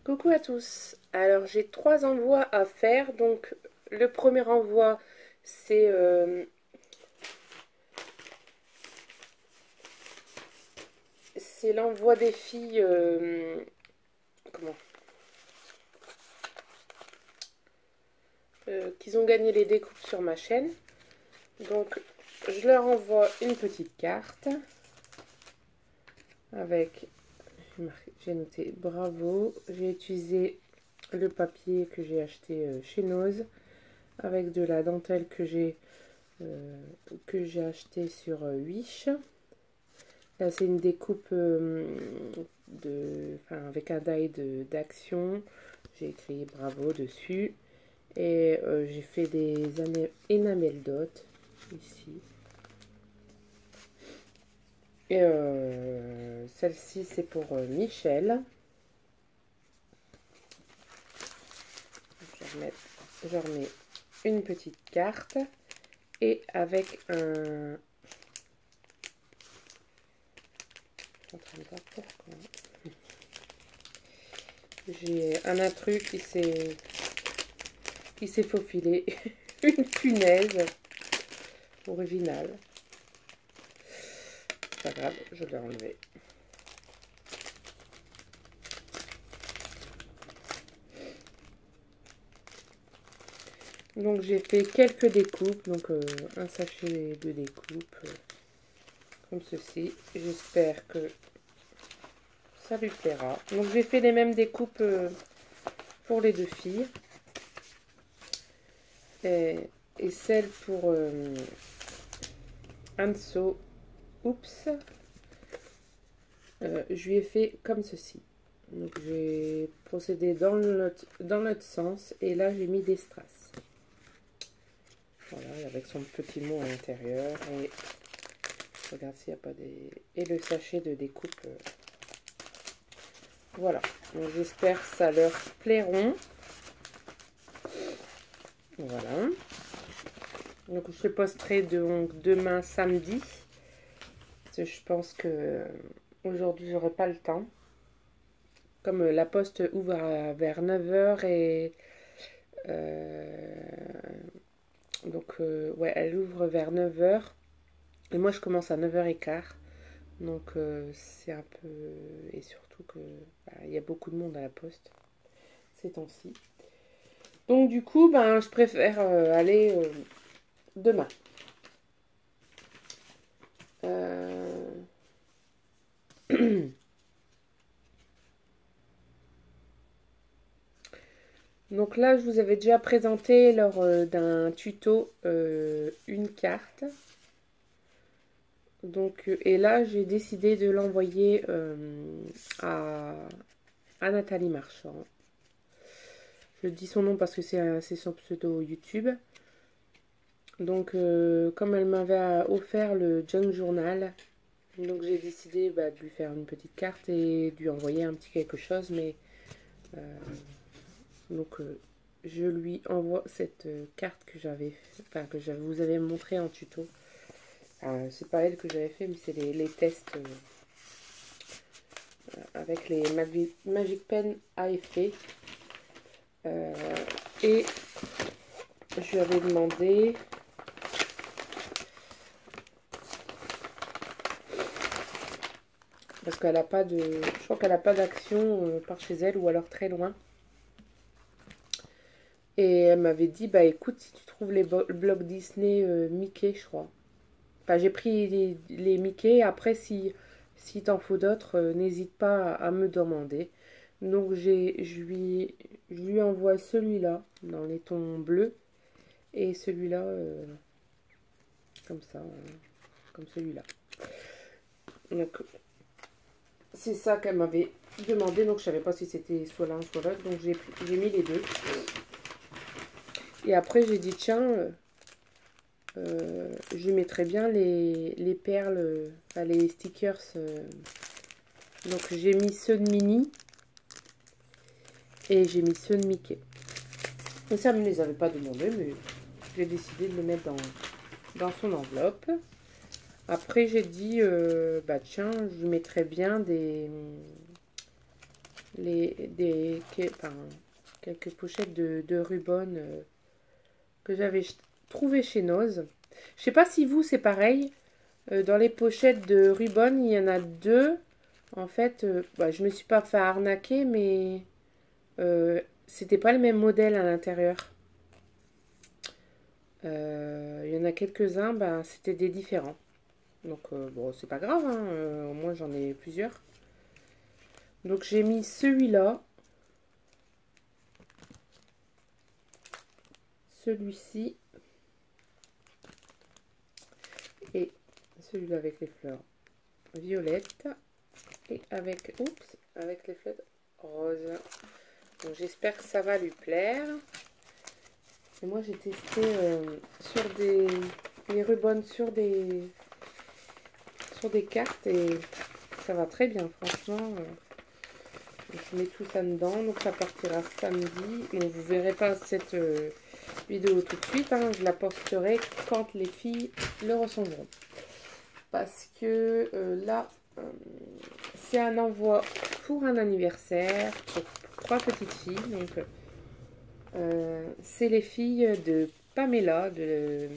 Coucou à tous. Alors j'ai 3 envois à faire. Donc le premier envoi c'est l'envoi des filles qui ont gagné les découpes sur ma chaîne. Donc je leur envoie une petite carte avec, j'ai noté bravo. J'ai utilisé le papier que j'ai acheté chez Noz avec de la dentelle que j'ai acheté sur Wish. Là c'est une découpe avec un die d'action. J'ai écrit bravo dessus. Et j'ai fait des enamel dot ici. Et celle-ci c'est pour Michel. Je remets une petite carte. Et avec un... J'ai un intrus qui s'est faufilé. Une punaise originale. Pas grave, je l'ai enlevé. Donc j'ai fait quelques découpes, donc un sachet de découpe comme ceci. J'espère que ça lui plaira. Donc j'ai fait les mêmes découpes pour les deux filles. Et celle pour Anso, oups, je lui ai fait comme ceci. Donc j'ai procédé dans l'autre sens et là j'ai mis des strass. Voilà, avec son petit mot à l'intérieur. Et regarde s'il n'y a pas des... Et le sachet de découpe. Voilà. Donc j'espère que ça leur plairont. Voilà. Donc je posterai donc demain samedi. Parce que je pense que aujourd'hui j'aurai pas le temps. Comme la poste ouvre vers 9 h et... donc ouais, elle ouvre vers 9 h. Et moi je commence à 9 h 15. Donc c'est un peu... Et surtout que il y a beaucoup de monde à la poste ces temps-ci. Donc du coup, je préfère aller demain. Donc là, je vous avais déjà présenté lors d'un tuto une carte. Donc, et là, j'ai décidé de l'envoyer à Nathalie Marchand. Je dis son nom parce que c'est son pseudo YouTube. Donc, comme elle m'avait offert le Junk Journal, donc j'ai décidé de lui faire une petite carte et de lui envoyer un petit quelque chose. Mais donc, je lui envoie cette carte que que je vous avais montré en tuto. C'est pas elle que j'avais fait, mais c'est les tests avec les Magic Pen à effet. Et je lui avais demandé parce qu'elle a pas de, je crois qu'elle a pas d'action par chez elle ou alors très loin. Et elle m'avait dit écoute, si tu trouves les blocs Disney Mickey, je crois. J'ai pris les Mickey. Après, si t'en faut d'autres, n'hésite pas à me demander. Donc, je lui envoie celui-là dans les tons bleus. Et celui-là, comme ça, comme celui-là. Donc, c'est ça qu'elle m'avait demandé. Donc, je savais pas si c'était soit l'un, soit l'autre. Donc, j'ai mis les deux. Et après, j'ai dit, tiens... je mettrais bien les perles, les stickers. Donc j'ai mis ceux de Minnie et j'ai mis ceux de Mickey. Et ça ne me les avait pas demandé, mais j'ai décidé de les mettre dans son enveloppe. Après j'ai dit, tiens, je mettrais bien quelques pochettes de Rubon que j'avais trouvé chez Noz. Je sais pas si vous c'est pareil. Dans les pochettes de Rubon, il y en a deux. En fait, je me suis pas fait arnaquer, mais c'était pas le même modèle à l'intérieur. Il y en a quelques-uns, c'était des différents. Donc bon, c'est pas grave, hein, au moins j'en ai plusieurs. Donc j'ai mis celui-là, celui-ci et celui-là avec les fleurs violettes et avec les fleurs roses. Donc j'espère que ça va lui plaire. Et moi j'ai testé sur les Rubon sur des cartes et ça va très bien franchement. Je mets tout ça dedans, donc ça partira samedi. Bon, vous verrez pas cette vidéo tout de suite, hein, je la posterai quand les filles le recevront. Parce que là, c'est un envoi pour un anniversaire pour 3 petites filles. Donc, c'est les filles de Pamela de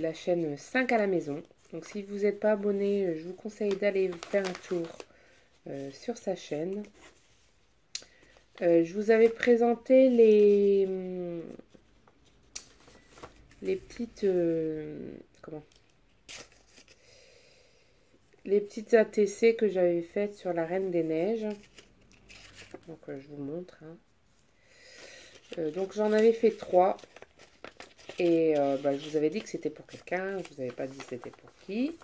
la chaîne 5 à la maison. Donc, si vous n'êtes pas abonné, je vous conseille d'aller faire un tour sur sa chaîne. Je vous avais présenté les petites les petites ATC que j'avais faites sur la Reine des Neiges. Donc je vous montre. Hein. Donc j'en avais fait 3. Et je vous avais dit que c'était pour quelqu'un. Je vous avais pas dit c'était pour qui.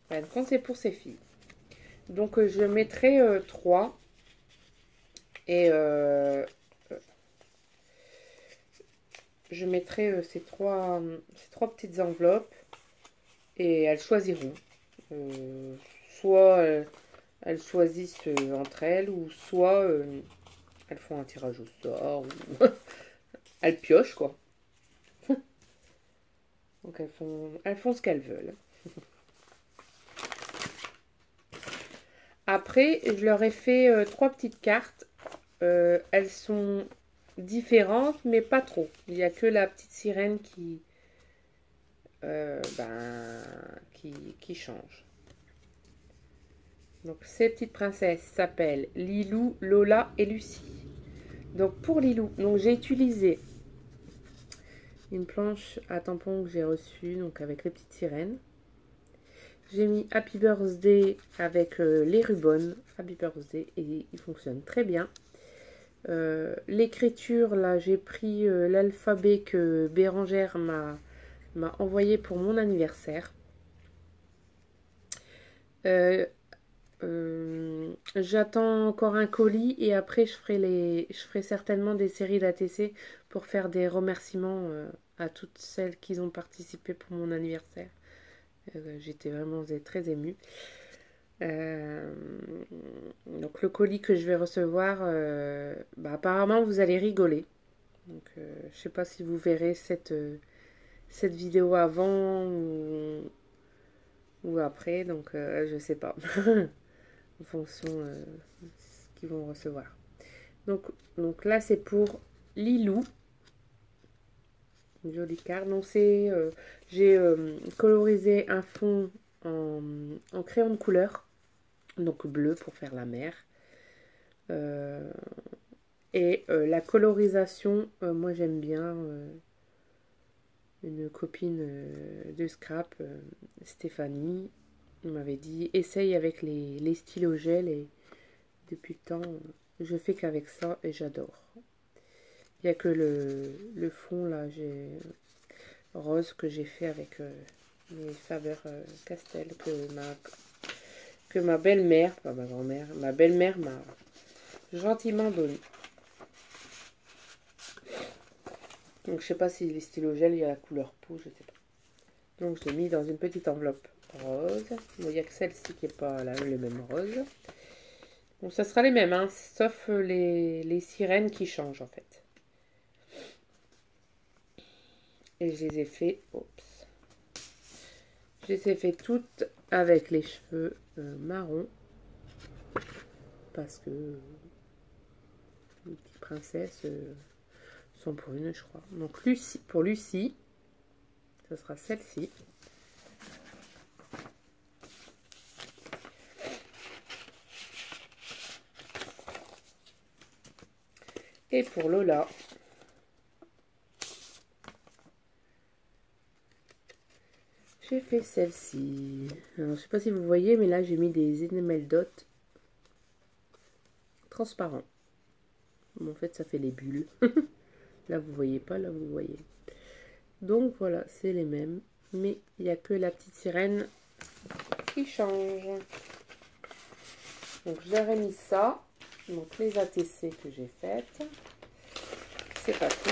Donc c'est pour ces filles. Donc je mettrai 3. Et je mettrai ces trois petites enveloppes. Et elles choisiront. Soit elles choisissent entre elles, ou soit elles font un tirage au sort, ou elles piochent, quoi. Donc elles font ce qu'elles veulent. Après, je leur ai fait 3 petites cartes. Elles sont différentes, mais pas trop. Il n'y a que la petite sirène qui change. Donc ces petites princesses s'appellent Lilou, Lola et Lucie. Donc pour Lilou, donc j'ai utilisé une planche à tampons que j'ai reçue, donc avec les petites sirènes. J'ai mis Happy Birthday avec les Rubon, Happy Birthday, et il fonctionne très bien. L'écriture, là, j'ai pris l'alphabet que Bérangère m'a envoyé pour mon anniversaire. J'attends encore un colis et après je ferai certainement des séries d'ATC pour faire des remerciements à toutes celles qui ont participé pour mon anniversaire. J'étais vraiment très émue. Donc le colis que je vais recevoir, apparemment vous allez rigoler. Donc je sais pas si vous verrez cette vidéo avant ou après, donc je sais pas. En fonction de ce qu'ils vont recevoir. Donc là, c'est pour Lilou. Une jolie carte. Donc j'ai colorisé un fond en crayon de couleur. Donc bleu pour faire la mer. Et la colorisation, moi j'aime bien. Une copine de scrap, Stéphanie, m'avait dit essaye avec les stylos gel, et depuis le temps je fais qu'avec ça et j'adore. Il n'y a que le fond là, j'ai rose que j'ai fait avec mes Faber Castell que ma belle-mère, pas ma grand-mère, ma belle-mère m'a gentiment donné. Donc je sais pas si les stylos gel il y a la couleur peau, je sais pas. Donc je l'ai mis dans une petite enveloppe rose. Bon, il n'y a que celle-ci qui n'est pas le même rose. Donc ça sera les mêmes, hein, sauf les sirènes qui changent en fait. Et je les ai fait, je les ai fait toutes avec les cheveux marron. parce que les petites princesses sont pour une, je crois. Donc Lucie, pour Lucie, ce sera celle-ci. Et pour Lola, j'ai fait celle-ci. Alors, je sais pas si vous voyez, mais là, j'ai mis des enamel dots transparents. Bon, en fait, ça fait les bulles. Là, vous voyez pas, là, vous voyez. Donc, voilà, c'est les mêmes. Mais il n'y a que la petite sirène qui change. Donc, je leur ai mis ça. Donc, les ATC que j'ai faites. C'est pas tout.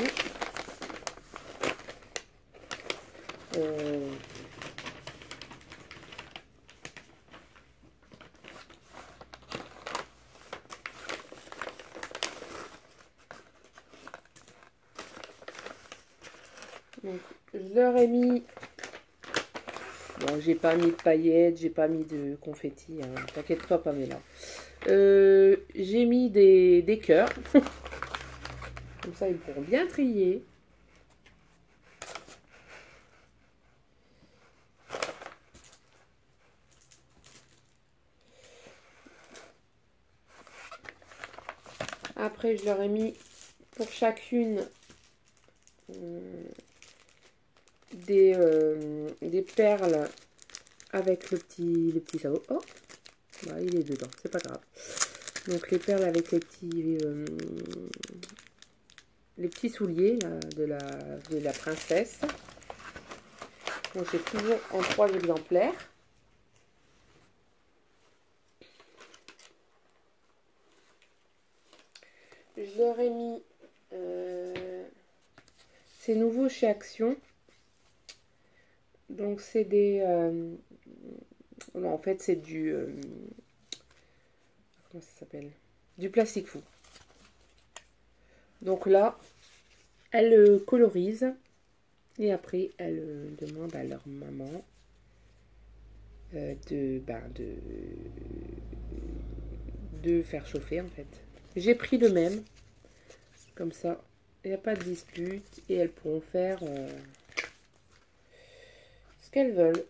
Donc, je leur ai mis... Bon, j'ai pas mis de paillettes, j'ai pas mis de confetti. Hein. T'inquiète pas, Pamela. J'ai mis des cœurs. Comme ça, ils pourront bien trier. Après, je leur ai mis pour chacune des perles avec le petit sabot. Oh, bah, il est dedans, c'est pas grave. Donc les perles avec les petits souliers là, de la princesse. Donc j'ai toujours en 3 exemplaires. Je leur ai mis, c'est nouveau chez Action. Donc c'est des, non, en fait c'est du, comment ça s'appelle? Du plastique fou. Donc là, elles colorisent et après elles demandent à leur maman de faire chauffer en fait. J'ai pris le même, comme ça, il n'y a pas de dispute et elles pourront faire ce qu'elles veulent.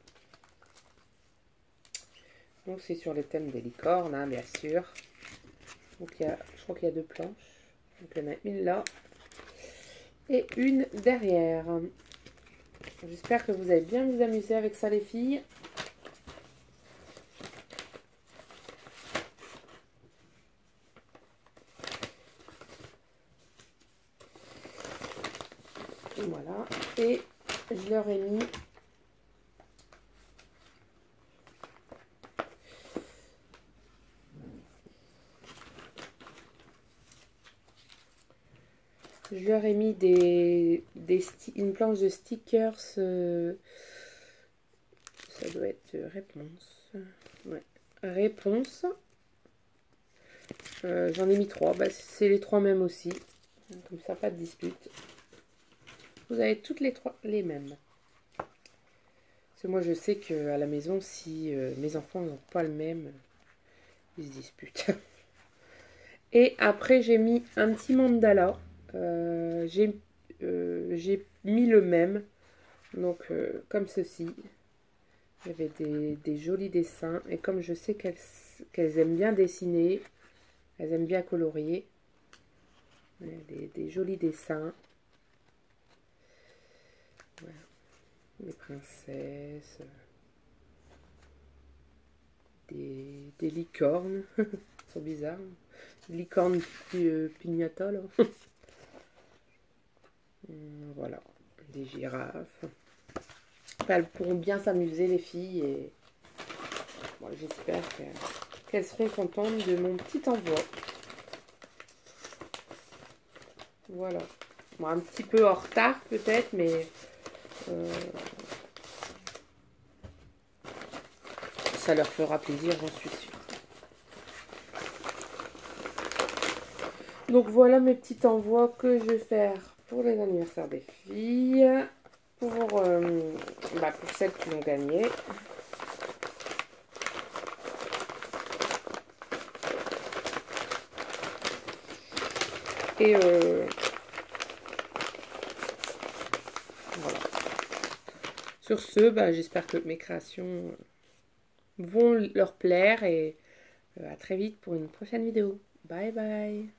Donc c'est sur le thème des licornes, hein, bien sûr. Donc je crois qu'il y a 2 planches. Donc il y en a une là et une derrière. J'espère que vous allez bien vous amuser avec ça les filles. Voilà, et je leur ai mis une planche de stickers, ça doit être réponse. Ouais. Réponse. J'en ai mis 3, bah, c'est les 3 mêmes aussi. Comme ça, pas de dispute. Vous avez toutes les 3 les mêmes. Parce que moi, je sais qu'à la maison, si mes enfants n'ont pas le même, ils se disputent. Et après, j'ai mis un petit mandala. J'ai mis le même. Donc, comme ceci. Il y avait des jolis dessins. Et comme je sais qu'elles aiment bien dessiner, elles aiment bien colorier. Des jolis dessins. Voilà. Des princesses. Des licornes. Ils sont bizarres. Licorne pignata, là. Voilà. Des girafes. Enfin, elles pourront bien s'amuser, les filles. Et bon, j'espère qu'elles seront contentes de mon petit envoi. Voilà. Bon, un petit peu en retard, peut-être, mais... ça leur fera plaisir, j'en suis sûre. Donc voilà mes petits envois que je vais faire pour les anniversaires des filles, pour celles qui ont gagné. Et voilà. Sur ce, bah, j'espère que mes créations vont leur plaire et à très vite pour une prochaine vidéo. Bye bye.